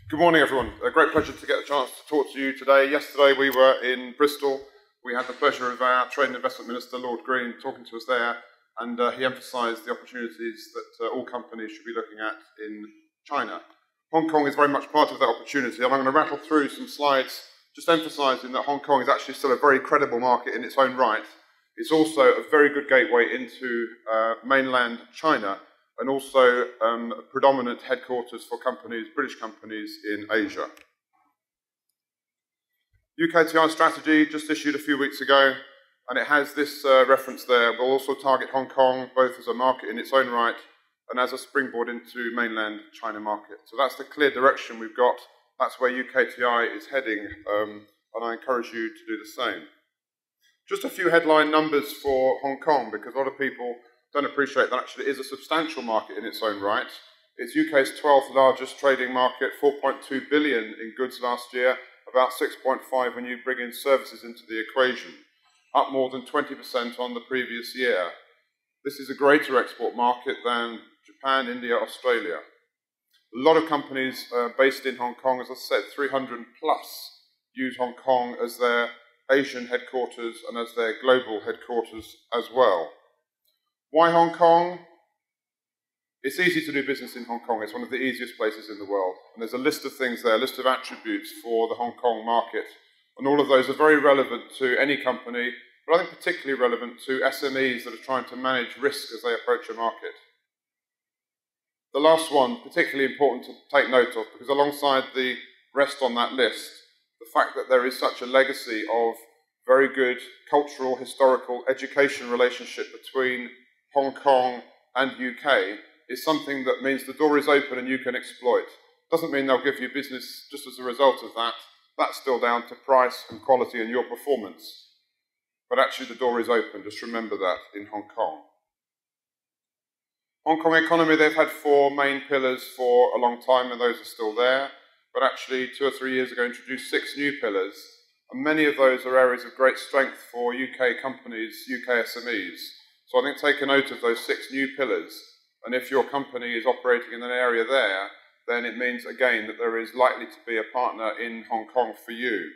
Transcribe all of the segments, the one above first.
Good morning, everyone. A great pleasure to get a chance to talk to you today. Yesterday we were in Bristol. We had the pleasure of our Trade and Investment Minister, Lord Green, talking to us there, and he emphasised the opportunities that all companies should be looking at in China. Hong Kong is very much part of that opportunity, and I'm going to rattle through some slides just emphasising that Hong Kong is actually still a very credible market in its own right. It's also a very good gateway into mainland China, and also a predominant headquarters for companies, British companies in Asia. UKTI strategy just issued a few weeks ago, and it has this reference there. We'll also target Hong Kong both as a market in its own right and as a springboard into mainland China market. So that's the clear direction we've got. That's where UKTI is heading, and I encourage you to do the same. Just a few headline numbers for Hong Kong, because a lot of people don't appreciate that actually it is a substantial market in its own right. It's UK's 12th largest trading market, 4.2 billion in goods last year, about 6.5 when you bring in services into the equation, up more than 20% on the previous year. This is a greater export market than Japan, India, Australia. A lot of companies based in Hong Kong, as I said, 300 plus, use Hong Kong as their Asian headquarters and as their global headquarters as well. Why Hong Kong? It's easy to do business in Hong Kong. It's one of the easiest places in the world. And there's a list of things there, a list of attributes for the Hong Kong market. And all of those are very relevant to any company, but I think particularly relevant to SMEs that are trying to manage risk as they approach a market. The last one, particularly important to take note of, because alongside the rest on that list, the fact that there is such a legacy of very good cultural, historical, education relationship between Hong Kong and UK is something that means the door is open and you can exploit. Doesn't mean they'll give you business just as a result of that. That's still down to price and quality and your performance. But actually the door is open, just remember that in Hong Kong. Hong Kong economy, they've had four main pillars for a long time, and those are still there. But actually 2 or 3 years ago introduced 6 new pillars, and many of those are areas of great strength for UK companies, UK SMEs. So I think take a note of those 6 new pillars, and if your company is operating in an area there, then it means again that there is likely to be a partner in Hong Kong for you.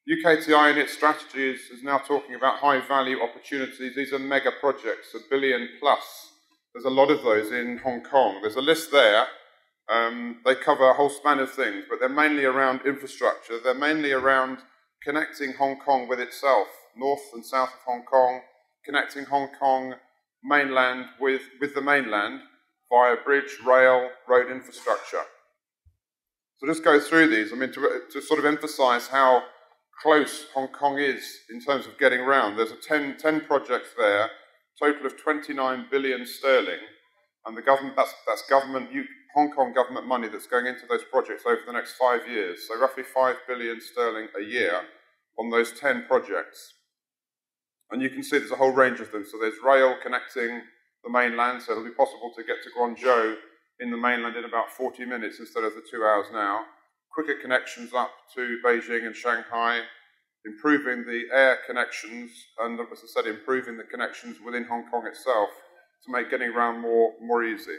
UKTI in its strategy is now talking about high value opportunities. These are mega projects, $1 billion plus. There's a lot of those in Hong Kong. There's a list there. They cover a whole span of things, but they're mainly around infrastructure. They're mainly around connecting Hong Kong with itself, north and south of Hong Kong, connecting Hong Kong mainland with the mainland via bridge, rail, road infrastructure. So just go through these. I mean, to sort of emphasize how close Hong Kong is in terms of getting around. There's 10 projects there, total of 29 billion sterling, and the government, that's government, Hong Kong government money that's going into those projects over the next 5 years. So roughly 5 billion sterling a year on those 10 projects. And you can see there's a whole range of them. So there's rail connecting the mainland, so it'll be possible to get to Guangzhou in the mainland in about 40 minutes instead of the 2 hours now. Quicker connections up to Beijing and Shanghai, improving the air connections, and as I said, improving the connections within Hong Kong itself to make getting around more easy.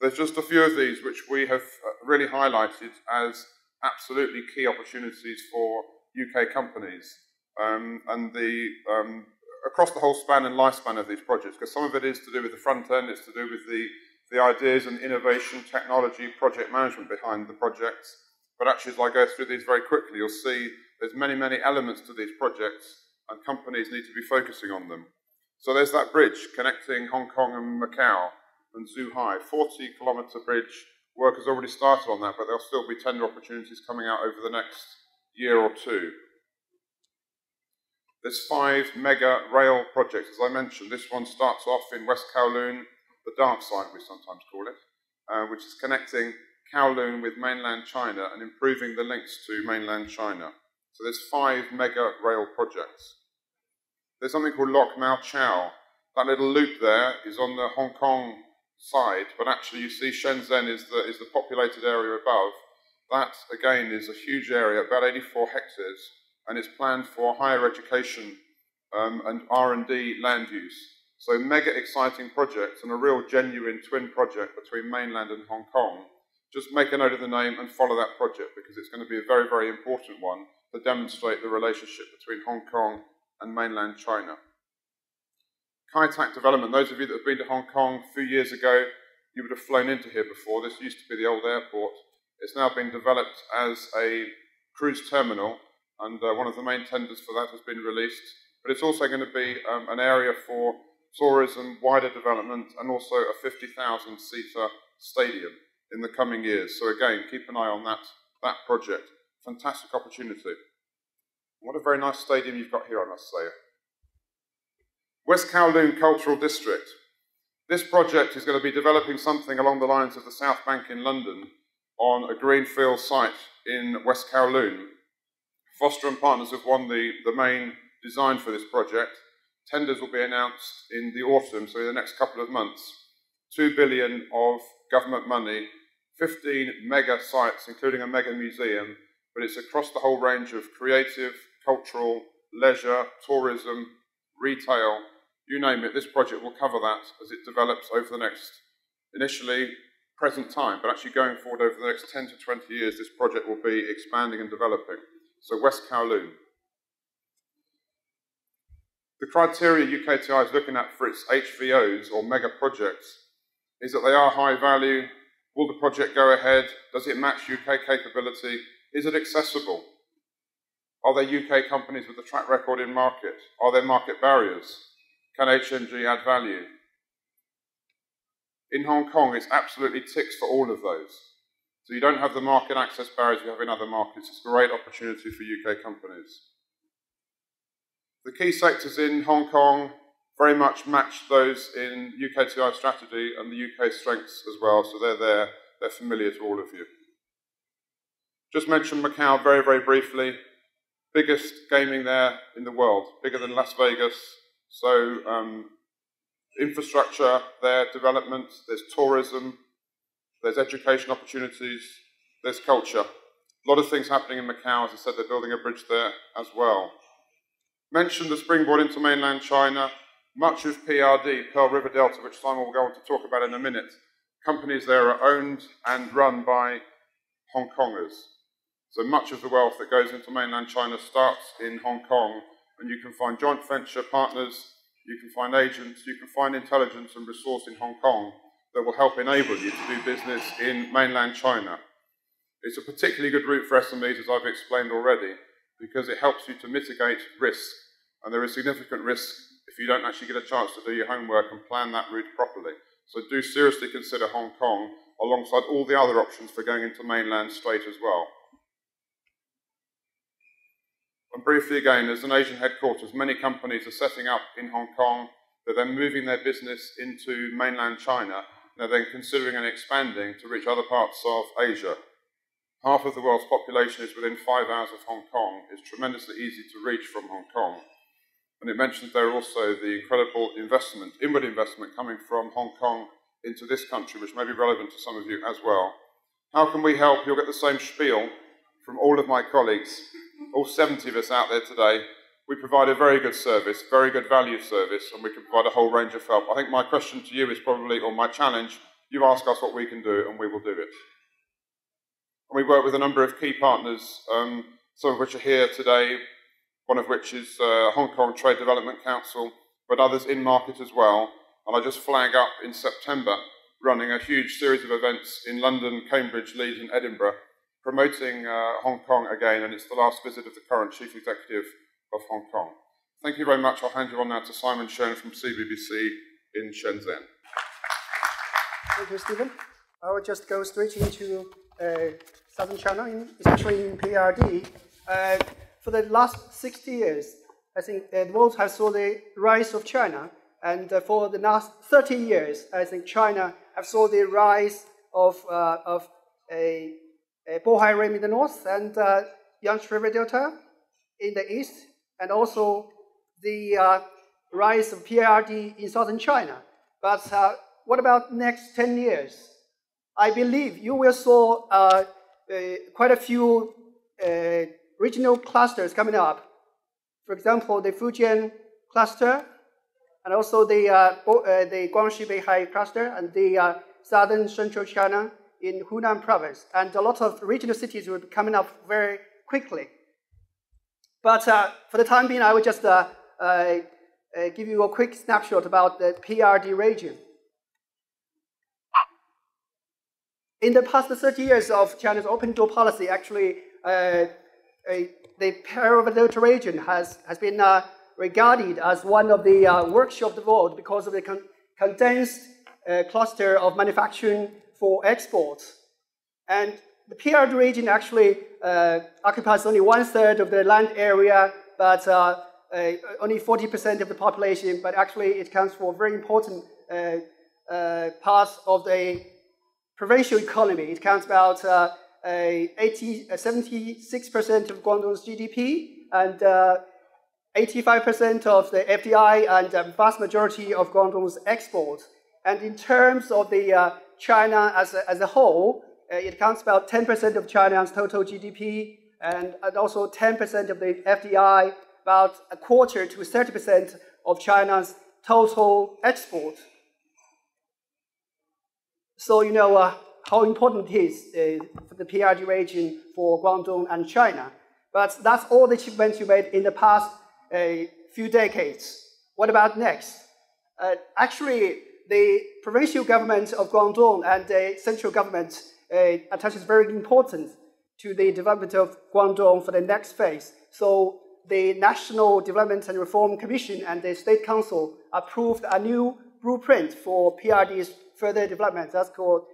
There's just a few of these which we have really highlighted as absolutely key opportunities for UK companies, and across the whole span and lifespan of these projects, because some of it is to do with the front end, it's to do with the ideas and innovation, technology, project management behind the projects. But actually, as I go through these very quickly, you'll see there's many elements to these projects, and companies need to be focusing on them. So there's that bridge connecting Hong Kong and Macau and Zhuhai, 40-kilometre bridge. Work has already started on that, but there'll still be tender opportunities coming out over the next year or two. There's 5 mega rail projects, as I mentioned. This one starts off in West Kowloon, the dark side we sometimes call it, which is connecting Kowloon with mainland China and improving the links to mainland China. So there's 5 mega rail projects. There's something called Lok Mau Chau. That little loop there is on the Hong Kong side, but actually you see Shenzhen is the populated area above. That, again, is a huge area, about 84 hectares, and it's planned for higher education and R&D land use. So mega exciting projects and a real genuine twin project between mainland and Hong Kong. Just make a note of the name and follow that project because it's going to be a very, very important one to demonstrate the relationship between Hong Kong and mainland China. Kai Tak development, those of you that have been to Hong Kong a few years ago, you would have flown into here before. This used to be the old airport. It's now been developed as a cruise terminal, and one of the main tenders for that has been released. But it's also going to be an area for tourism, wider development, and also a 50,000-seater stadium in the coming years. So again, keep an eye on that project. Fantastic opportunity. What a very nice stadium you've got here, I must say. West Kowloon Cultural District. This project is going to be developing something along the lines of the South Bank in London on a greenfield site in West Kowloon. Foster and Partners have won the main design for this project. Tenders will be announced in the autumn, so in the next couple of months. 2 billion of government money, 15 mega sites, including a mega museum, but it's across the whole range of creative, cultural, leisure, tourism, retail, you name it. This project will cover that as it develops over the next, initially, present time, but actually going forward over the next 10 to 20 years, this project will be expanding and developing. So West Kowloon. The criteria UKTI is looking at for its HVOs, or mega projects, is that they are high value. Will the project go ahead? Does it match UK capability? Is it accessible? Are there UK companies with a track record in market? Are there market barriers? Can HMG add value? In Hong Kong, it's absolutely ticks for all of those. So you don't have the market access barriers you have in other markets. It's a great opportunity for UK companies. The key sectors in Hong Kong very much match those in UKTI strategy and the UK strengths as well, so they're there, they're familiar to all of you. Just mention Macau very, very briefly. Biggest gaming there in the world, bigger than Las Vegas. So infrastructure there, development, there's tourism, there's education opportunities, there's culture. A lot of things happening in Macau. As I said, they're building a bridge there as well. Mentioned the springboard into mainland China. Much of PRD, Pearl River Delta, which Simon will go on to talk about in a minute, companies there are owned and run by Hong Kongers. So much of the wealth that goes into mainland China starts in Hong Kong, and you can find joint venture partners, you can find agents, you can find intelligence and resource in Hong Kong that will help enable you to do business in mainland China. It's a particularly good route for SMEs, as I've explained already, because it helps you to mitigate risk, and there is significant risk if you don't actually get a chance to do your homework and plan that route properly. So do seriously consider Hong Kong alongside all the other options for going into mainland straight as well. And briefly again, as an Asian headquarters, many companies are setting up in Hong Kong. They're then moving their business into mainland China. They're then considering and expanding to reach other parts of Asia. Half of the world's population is within 5 hours of Hong Kong. It's tremendously easy to reach from Hong Kong. And it mentions there also the incredible investment, inward investment coming from Hong Kong into this country, which may be relevant to some of you as well. How can we help? You'll get the same spiel from all of my colleagues, all 70 of us out there today. We provide a very good service, very good value service, and we can provide a whole range of help. I think my question to you is probably, or my challenge, you ask us what we can do, and we will do it. And we work with a number of key partners, some of which are here today, one of which is Hong Kong Trade Development Council, but others in market as well. And I just flag up in September, running a huge series of events in London, Cambridge, Leeds and Edinburgh, promoting Hong Kong again, and it's the last visit of the current Chief Executive of Hong Kong. Thank you very much. I'll hand you on now to Simon Shen from CBBC in Shenzhen. Thank you, Stephen. I will just go straight into Southern China, especially in PRD. For the last 60 years, I think the world has saw the rise of China, and for the last 30 years, I think China have saw the rise of a Bohai Rim in the north and Yangtze River Delta in the east, and also the rise of PRD in southern China. But what about next 10 years? I believe you will saw quite a few regional clusters coming up. For example, the Fujian cluster, and also the Guangxi-Beihai cluster, and the southern central China in Hunan province. And a lot of regional cities will be coming up very quickly. But for the time being, I will just give you a quick snapshot about the PRD region. In the past 30 years of China's open door policy, actually, the Perovskite region has been regarded as one of the workshop of the world because of the condensed cluster of manufacturing for exports. And the PRD region actually occupies only 1/3 of the land area, but only 40% of the population, but actually it counts for very important parts of the provincial economy. It counts about 76% of Guangdong's GDP and 85% of the FDI and vast majority of Guangdong's exports. And in terms of the China as a whole, it counts about 10% of China's total GDP and also 10% of the FDI, about a quarter to 30% of China's total export. So you know how important it is for the PRD region for Guangdong and China. But that's all the achievements you made in the past few decades. What about next? Actually, the provincial government of Guangdong and the central government attaches very importance to the development of Guangdong for the next phase. So the National Development and Reform Commission and the State Council approved a new blueprint for PRD's further development. That's called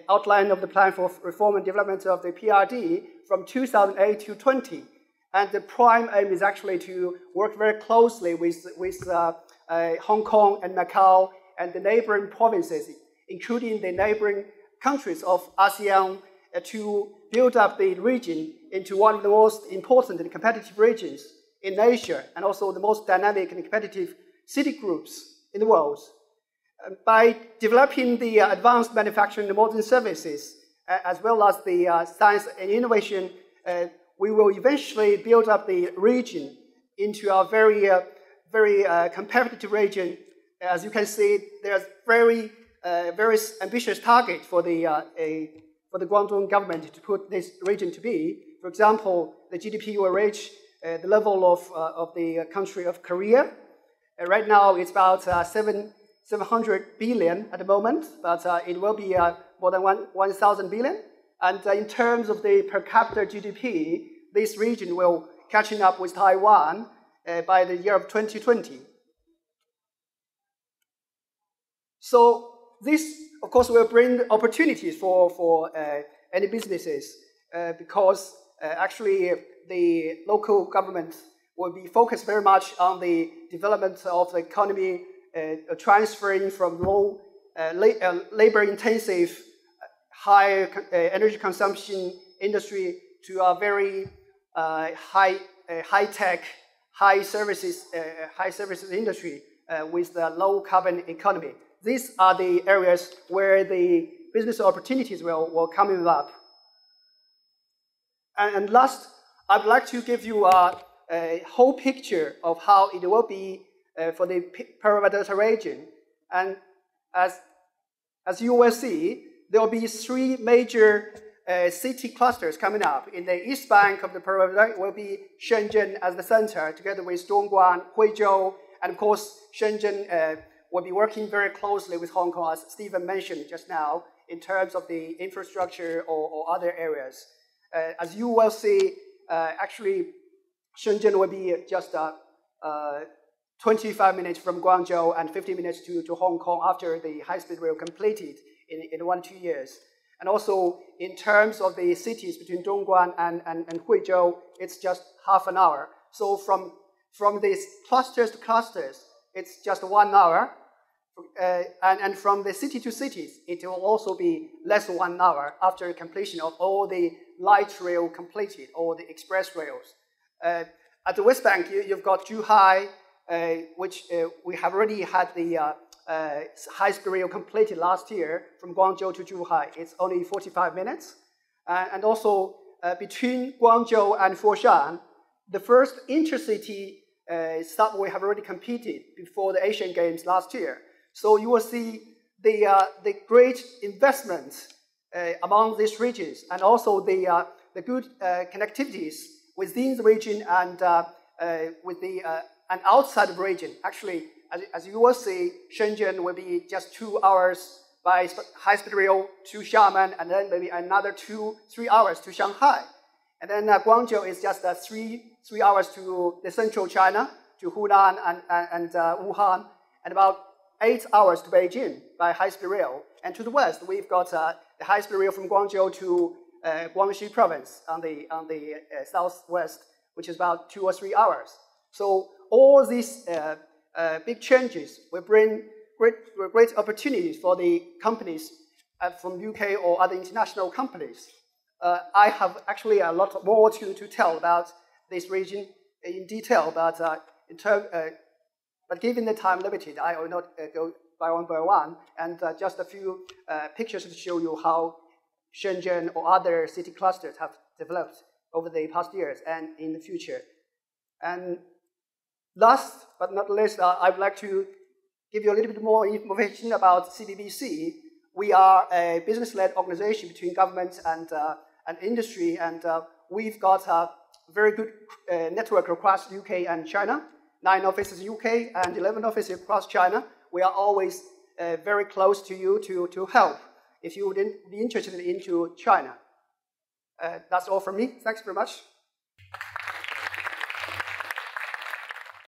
Outline of the Plan for Reform and Development of the PRD from 2008 to 20. And the prime aim is actually to work very closely with Hong Kong and Macau and the neighboring provinces, including the neighboring countries of ASEAN, to build up the region into one of the most important and competitive regions in Asia, and also the most dynamic and competitive city groups in the world. By developing the advanced manufacturing and modern services, as well as the science and innovation, we will eventually build up the region into a very competitive region. As you can see, there's very ambitious target for the Guangdong government to put this region to be. For example, the GDP will reach the level of the country of Korea. Right now, it's about 700 billion at the moment, but it will be more than 1,000 billion. And in terms of the per capita GDP, this region will catching up with Taiwan by the year of 2020. So this, of course, will bring opportunities for any businesses because actually the local government will be focused very much on the development of the economy, transferring from low labor-intensive, high energy consumption industry to a very high-tech, high services industry with the low carbon economy. These are the areas where the business opportunities will come up. And last, I'd like to give you a whole picture of how it will be for the Perovskite region. And as you will see, there will be 3 major city clusters coming up. In the east bank of the Perovskite will be Shenzhen as the center, together with Dongguan, Huizhou, and of course, Shenzhen will be working very closely with Hong Kong, as Stephen mentioned just now, in terms of the infrastructure or other areas. As you will see, actually, Shenzhen will be just 25 minutes from Guangzhou and 50 minutes to Hong Kong after the high-speed rail completed in 1-2 years. And also, in terms of the cities between Dongguan and Huizhou, it's just half an hour. So from these clusters to clusters, it's just 1 hour. And from the city to cities, it will also be less than 1 hour after completion of all the light rail completed, or the express rails. At the West Bank, you've got Zhuhai, which we have already had the high-speed rail completed last year from Guangzhou to Zhuhai. It's only 45 minutes. And also between Guangzhou and Foshan, the first intercity Subway have already competed before the Asian Games last year. So you will see the great investment among these regions, and also the good connectivities within the region and and outside the region. Actually, as you will see, Shenzhen will be just 2 hours by high-speed rail to Xiamen, and then maybe another 3 hours to Shanghai. And then Guangzhou is just 3 hours to the central China, to Hunan and Wuhan, and about 8 hours to Beijing by high-speed rail. And to the west, we've got the high-speed rail from Guangzhou to Guangxi province on the southwest, which is about 2 or 3 hours. So all these big changes will bring great opportunities for the companies from UK or other international companies. I have actually a lot more to tell about this region in detail, but given the time limited, I will not go by one, and just a few pictures to show you how Shenzhen or other city clusters have developed over the past years and in the future. And last but not least, I would like to give you a little bit more information about CBBC. We are a business-led organization between government and industry, and we've got a very good network across UK and China, 9 offices in UK and 11 offices across China. We are always very close to you to help if you would be interested into China. That's all from me. Thanks very much.